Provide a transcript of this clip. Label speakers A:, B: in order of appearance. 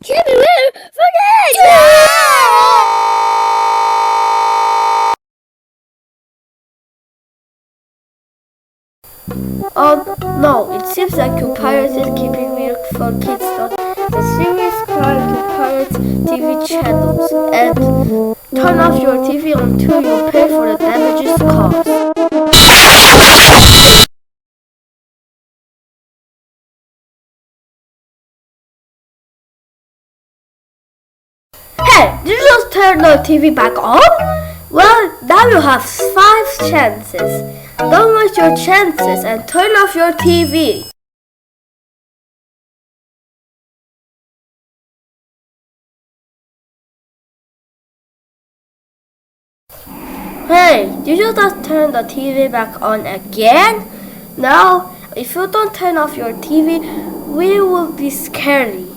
A: Can't be real. Forget! No, it seems like your piracy is keeping me from kids. The series called to pirate TV channels and turn off your TV until you pay for the damages caused. Hey, did you just turn the TV back on? Well, now you have 5 chances. Don't waste your chances and turn off your TV. Hey, did you just turn the TV back on again? Now, if you don't turn off your TV, we will be scary.